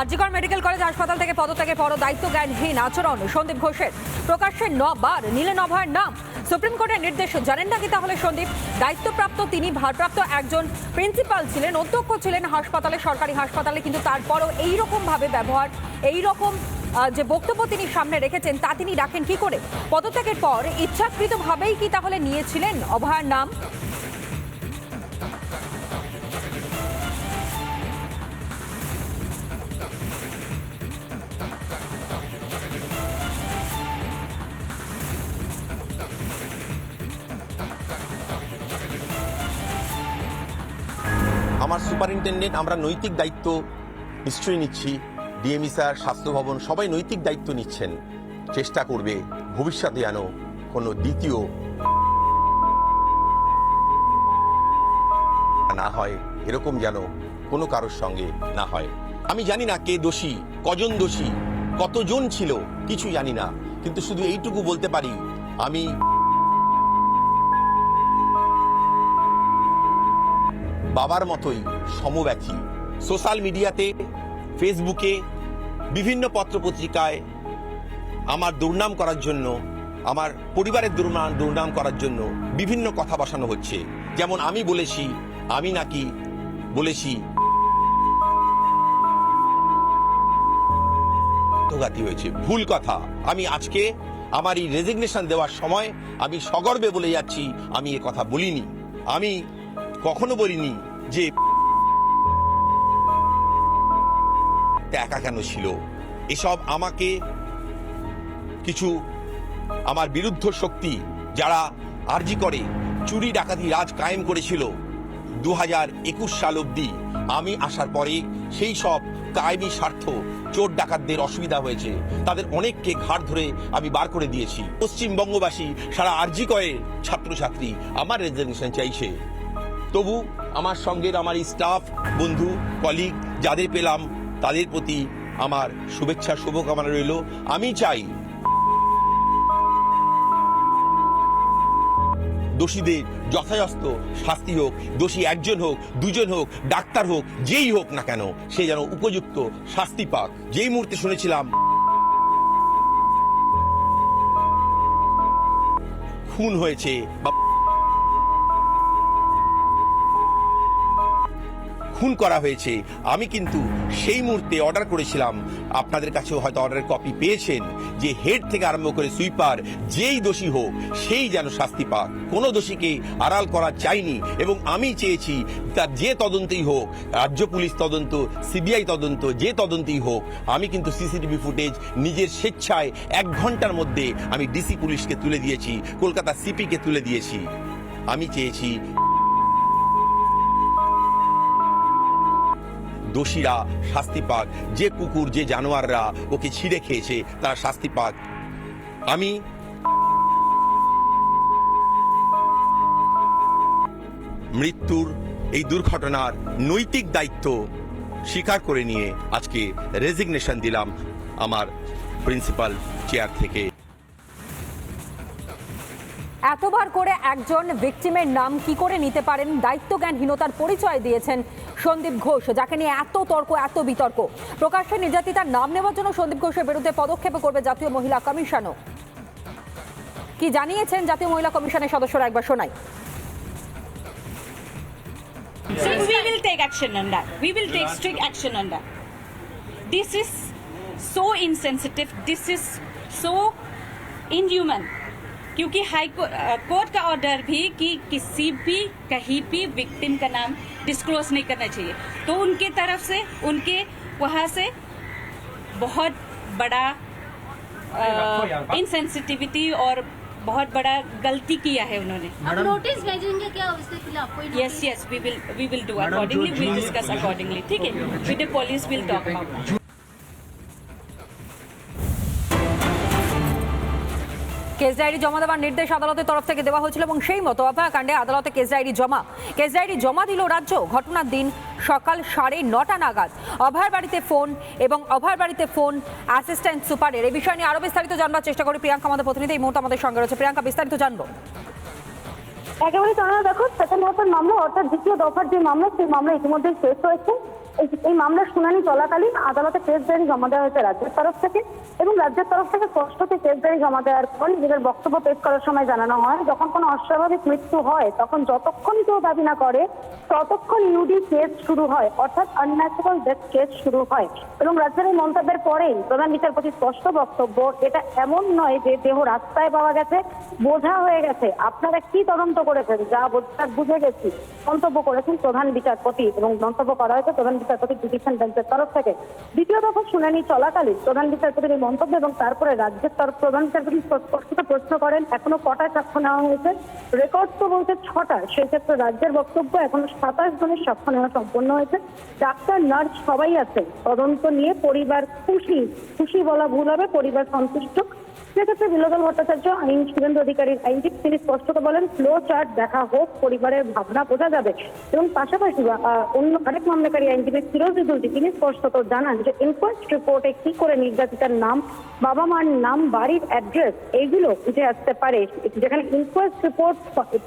RG Kar medical college হাসপাতাল থেকে পদত্যাগের পর দায়িত্ব জ্ঞানহীন আচরণ সন্দীপ ঘোষের। প্রকাশ্যে 9 বার নিলেন অভয়ের নাম। সুপ্রিম কোর্টের নির্দেশ জানেন নাকি তাহলে সন্দীপ? দায়িত্বপ্রাপ্ত তিনি ভারপ্রাপ্ত একজন প্রিন্সিপাল ছিলেন, অধ্যক্ষ ছিলেন হাসপাতালে, সরকারি হাসপাতালে, কিন্তু তারপরও এইরকম ভাবে ব্যবহার, এইরকম যে বক্তব্য তিনি সামনে রেখেছেন তা তিনি রাখেন কি করে? পদত্যাগের পর ইচ্ছাকৃতভাবেই কি তাহলে নিয়েছিলেন অভয়ের নাম? আমার সুপারিনটেন্ডেন্ট, আমরা নৈতিক দায়িত্ব নিশ্চয়ই নিচ্ছি। ডিএমই স্যার, স্বাস্থ্য ভবন সবাই নৈতিক দায়িত্ব নিচ্ছেন। চেষ্টা করবে ভবিষ্যতে যেন কোনো দ্বিতীয় না হয়, এরকম যেন কোনো কারোর সঙ্গে না হয়। আমি জানি না কে দোষী, কজন দোষী, কতজন ছিল, কিছু জানি না, কিন্তু শুধু এইটুকু বলতে পারি, আমি বাবার মতোই সমব্যথী। সোশ্যাল মিডিয়াতে, ফেসবুকে, বিভিন্ন পত্রপত্রিকায় আমার দুর্নাম করার জন্য, আমার পরিবারের দুর্নাম করার জন্য বিভিন্ন কথা বসানো হচ্ছে। যেমন আমি বলেছি, আমি নাকি বলেছি ঘাতী হয়েছে, ভুল কথা। আমি আজকে আমার এই রেজিগনেশন দেওয়ার সময় আমি সগর্বে বলে যাচ্ছি, আমি এ কথা বলিনি। আমি কখনো বলিনি যে একা কেন ছিল। এসব আমাকে কিছু আমার বিরুদ্ধ শক্তি যারা আরজি করে চুরি ডাকাতি রাজ কায়েম করেছিল 2021 সাল অব্দি, আমি আসার পরে সেই সব কায়েমি স্বার্থ চোর ডাকাতদের অসুবিধা হয়েছে, তাদের অনেককে ঘাড় ধরে আমি বার করে দিয়েছি। পশ্চিমবঙ্গবাসী, সারা আরজি করে ছাত্রছাত্রী আমার রেজিগনেশন চাইছে। তবু আমার সঙ্গের আমার স্টাফ, বন্ধু, কলিগ যাদের পেলাম তাদের প্রতি আমার শুভেচ্ছা, শুভকামনা রইল। আমি চাই দোষীদের যথাযথ শাস্তি হোক, দোষী একজন হোক, দুজন হোক, ডাক্তার হোক, যেই হোক না কেন, সে যেন উপযুক্ত শাস্তি পাক। যেই মুহূর্তে শুনেছিলাম খুন হয়েছে বা খুন করা হয়েছে, আমি কিন্তু সেই মুহূর্তে অর্ডার করেছিলাম, আপনাদের কাছেও হয়তো অর্ডারের কপি পেয়েছেন, যে হেড থেকে আরম্ভ করে সুইপার যেই দোষী হোক সেই যেন শাস্তি পাক। কোনো দোষীকে আড়াল করা চাইনি এবং আমি চেয়েছি তার যে তদন্তই হোক, রাজ্য পুলিশ তদন্ত, সিবিআই তদন্ত, যে তদন্তই হোক, আমি কিন্তু সিসিটিভি ফুটেজ নিজের স্বেচ্ছায় 1 ঘন্টার মধ্যে আমি ডিসি পুলিশকে তুলে দিয়েছি, কলকাতা সিপিকে তুলে দিয়েছি। আমি চেয়েছি দোষীরা শাস্তি পাক, যে কুকুর, যে জানোয়াররা ওকে ছিঁড়ে খেয়েছে তারা শাস্তি পাক। আমি মৃত্যুর এই দুর্ঘটনার নৈতিক দায়িত্ব স্বীকার করে নিয়ে আজকে রেজিগনেশন দিলাম আমার প্রিন্সিপাল চেয়ার থেকে। এতবার করে একজন ভিকটিমের নাম কি করে নিতে পারেন? দায়িত্বজ্ঞানহীনতার পরিচয় দিয়েছেন সন্দীপ ঘোষ, যাকে নিয়ে এত তর্ক, এত বিতর্ক। প্রকাশ্যে নির্যাতিতার নাম নেওয়ার জন্য সন্দীপ ঘোষের বিরুদ্ধে পদক্ষেপ করবে জাতীয় মহিলা কমিশনও। কি জানিয়েছেন জাতীয় মহিলা কমিশনের সদস্যরা, একবার শোনাই। So we will take action on that. We will take strict action on that. This is so insensitive. This is so inhuman. क्योंकि हाई कोर्ट का ऑर्डर भी कि किसी भी कहीं भी विक्टिम का नाम डिस्क्लोज नहीं करना चाहिए, तो उनके तरफ से, उनके वहाँ से बहुत बड़ा इनसेंसिटिविटी और बहुत बड़ा गलती किया है उन्होंने। नोटिस भेजेंगे क्या उसके खिलाफ? Yes yes we will do accordingly, we will discuss accordingly. ठीक है, with the police will talk about. Case diary জমা দেওয়ার নির্দেশ আদালতের তরফ থেকে দেওয়া হয়েছিল এবং সেই মতো অভয়াকাণ্ডে আদালতে কেস ডায়েরি জমা দিল রাজ্য। ঘটনার দিন সকাল 9:30 নাগাদ অভয়ার বাড়িতে ফোন এবং অভয়ার বাড়িতে ফোন অ্যাসিস্ট্যান্ট সুপারের। এই বিষয় নিয়ে আরো বিস্তারিত জানবার চেষ্টা করি। প্রিয়াঙ্কা আমাদের প্রতিনিধি এই মুহূর্তে আমাদের সঙ্গে রয়েছে। প্রিয়াঙ্কা, বিস্তারিত জানবো। একেবারে তোমরা দেখো, সেকেন্ড হওয়ার মামলা অর্থাৎ দ্বিতীয় দফার যে মামলা, সেই মামলা ইতিমধ্যে শেষ হয়েছে এই মামলার শুনানি চলাকালীন আদালতে কেস ডায়েরি জমা দেওয়া হয়েছে রাজ্যের তরফ থেকে, এবং রাজ্যের তরফ থেকে স্পষ্টত কেস ডায়েরি জমা দেওয়ার পর নিজেদের বক্তব্য পেশ করার সময় জানানো হয়, যখন কোনো অস্বাভাবিক মৃত্যু হয় তখন যতক্ষণ কেউ দাবি না করে ততক্ষণ ইউডি কেস শুরু হয়, অর্থাৎ আনন্যাচারাল ডেথ কেস শুরু হয়। এবং রাজ্যের এই মন্তব্যের পরেই প্রধান বিচারপতি স্পষ্ট বক্তব্য, এটা এমন নয় যে দেহ রাস্তায় পাওয়া গেছে, বোঝা হয়ে গেছে, আপনারা কি তদন্ত করেছেন, যা বোঝার বুঝে গেছি, মন্তব্য করেছেন প্রধান বিচারপতি। এবং মন্তব্য করা হয়েছে প্রধান বিচারপতি ডিভিশন বেঞ্চের তরফ থেকে। দ্বিতীয় দফা শুনানি চলাকালীন প্রধান বিচারপতির এই মন্তব্য এবং তারপরে রাজ্যের তরফ প্রধান বিচারপতি স্পষ্ট প্রশ্ন করেন এখনো কটা সাক্ষ্য নেওয়া হয়েছে। রেকর্ড তো বলছে 6টা, সেই ক্ষেত্রে রাজ্যের বক্তব্য এখনো 27 জনের সাক্ষ্য নেওয়া সম্পন্ন হয়েছে। ডাক্তার, নার্স সবাই আছে। তদন্ত নিয়ে পরিবার খুশি, খুশি বলা ভুল হবে, পরিবার সন্তুষ্ট। সেক্ষেত্রে বিনোদন ভট্টাচার্য আইন শুভেন্দু অধিকারীর আইনজীবী, তিনি স্পষ্টত বলেন ফ্লো চার্ট দেখা হোক, পরিবারের ভাবনা বোঝা যাবে। এবং পাশাপাশি অন্য আরেক মামলাকারী আইনজীবী ফিরোজ ইদুলজি, তিনি স্পষ্টত জানান যে ইনকোয়েস্ট রিপোর্টে কি করে নির্যাতিতার নাম, বাবা মার নাম, বাড়ির অ্যাড্রেস এইগুলো উঠে আসতে পারে, যেখানে ইনকোয়েস্ট রিপোর্ট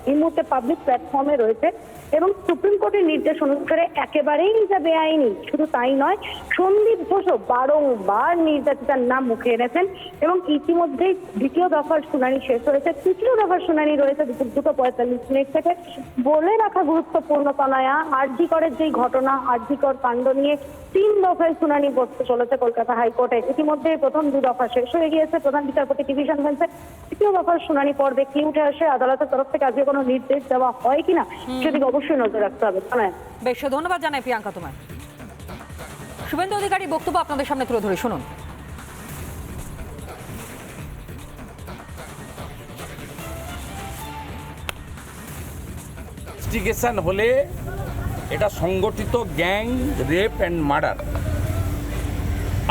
এই মুহূর্তে পাবলিক প্ল্যাটফর্মে রয়েছে। এবং সুপ্রিম কোর্টের নির্দেশ অনুসারে একেবারেই যা বেআইনি, শুধু তাই নয়, সন্দীপ ঘোষও বারংবার নির্যাতিতার নাম মুখে এনেছেন। এবং ইতিমধ্যেই দ্বিতীয় দফার শুনানি শেষ হয়েছে, তৃতীয় দফার শুনানি রয়েছে দুপুর 2:45 থেকে। বলে রাখা গুরুত্বপূর্ণ তনয়া, আরজি করের যেই ঘটনা, আরজি কর কাণ্ড নিয়ে 3 দফায় শুনানি বসতে চলেছে কলকাতা হাইকোর্টে। ইতিমধ্যে প্রথম 2 দফা শেষ হয়ে গিয়েছে প্রধান বিচারপতি ডিভিশন বেঞ্চে। তৃতীয় দফার শুনানি পর্বে কি উঠে আসে, আদালতের তরফ থেকে আজকে কোনো নির্দেশ দেওয়া হয় কিনা সেদিকে অবশ্যই নজর রাখতে হবে। বেশ, ধন্যবাদ জানাই প্রিয়াঙ্কা তোমায়। শুভেন্দু অধিকারী বক্তব্য আপনাদের সামনে তুলে ধরে শুনুন। ইনভেস্টিগেশন হলে এটা সংগঠিত গ্যাং রেপ অ্যান্ড মার্ডার।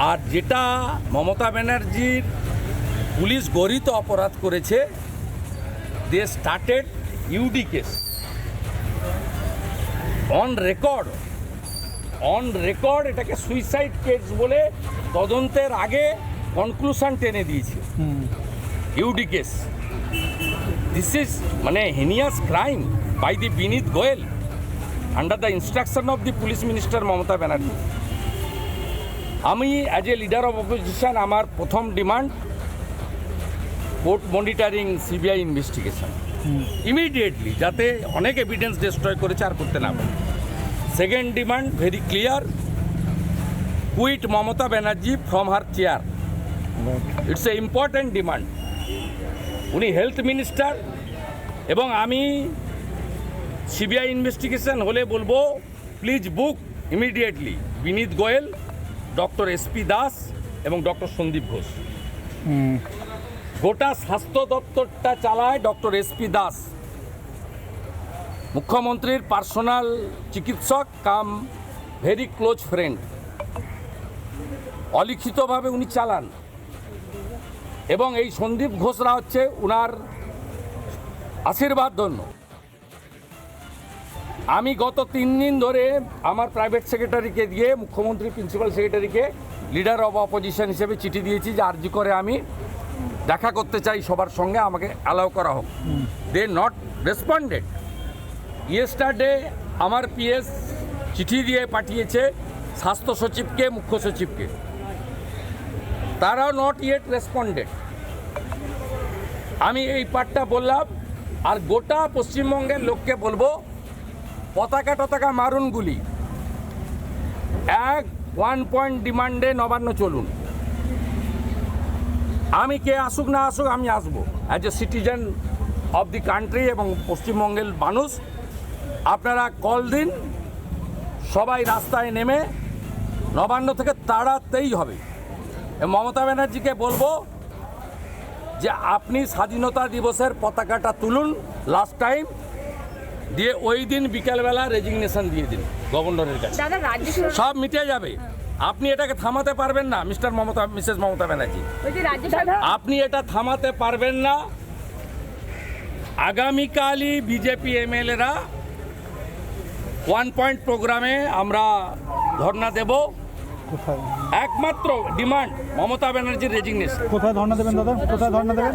আর যেটা মমতা ব্যানার্জির পুলিশ গরিত অপরাধ করেছে, they started UD case on record এটাকে সুইসাইড কেস বলে তদন্তের আগে কনক্লুশন টেনে দিয়েছে। ইউডি কেস, দিস ইজ মানে heinous crime by the Vineet Goyal under the instruction of the police minister Mamata Banerjee. আমি as a leader of opposition, আমার প্রথম demand court monitoring CBI investigation immediately, যাতে অনেক evidence destroy করেছে আর করতে না পারে। Second demand very clear, quit Mamata Banerjee from her chair. It's a important demand. উনি হেলথ মিনিস্টার, এবং আমি সিবিআই ইনভেস্টিগেশন হলে বলবো please book immediately Vineet Goel, doctor SP Das এবং ডক্টর সন্দীপ ঘোষ। গোটা স্বাস্থ্য দপ্তরটা চালায় ডক্টর এসপি দাস, মুখ্যমন্ত্রীর পার্সোনাল চিকিৎসক কাম ভেরি ক্লোজ ফ্রেন্ড। অলিখিতভাবে উনি চালান, এবং এই সন্দীপ ঘোষরা হচ্ছে উনার আশীর্বাদ ধন্য। আমি গত 3 দিন ধরে আমার প্রাইভেট সেক্রেটারিকে দিয়ে মুখ্যমন্ত্রী প্রিন্সিপাল সেক্রেটারিকে লিডার অব অপোজিশন হিসেবে চিঠি দিয়েছি যে আরজি করে আমি দেখা করতে চাই সবার সঙ্গে, আমাকে অ্যালাউ করা হোক। They not responded. ইয়েস্টারডে আমার পিএস চিঠি দিয়ে পাঠিয়েছে স্বাস্থ্য সচিবকে, মুখ্য সচিবকে, তারাও নট ইয়েট রেসপন্ডেড। আমি এই পার্টটা বললাম, আর গোটা পশ্চিমবঙ্গের লোককে বলবো পতাকা টতাকা মারুন গুলি, 1 পয়েন্ট ডিমান্ডে নবান্ন চলুন। আমি কে আসুক না আসুক, আমি আসবো as a citizen of the country. এবং পশ্চিমবঙ্গের মানুষ, আপনারা কল দিন, সবাই রাস্তায় নেমে নবান্ন থেকে তাড়াতেই হবে। মমতা ব্যানার্জিকে বলবো যে আপনি স্বাধীনতা দিবসের পতাকাটা তুলুন লাস্ট টাইম, দিয়ে ওই দিন বিকেলবেলা রেজিগনেশন দিয়ে দিন গভর্নরের কাছে, সব মিটে যাবে। আপনি এটাকে থামাতে পারবেন না মিসেস মমতা ব্যানার্জি, আপনি এটা থামাতে পারবেন না। আগামীকালই বিজেপি এমএলএরা 1 পয়েন্ট প্রোগ্রামে আমরা ধর্ণা দেব। একমাত্র ডিমান্ড মমতা ব্যানার্জির রেজিগনেশন। কোথায় ধর্ণা দেবেন দাদা? কোথায় ধর্ণা দেবেন?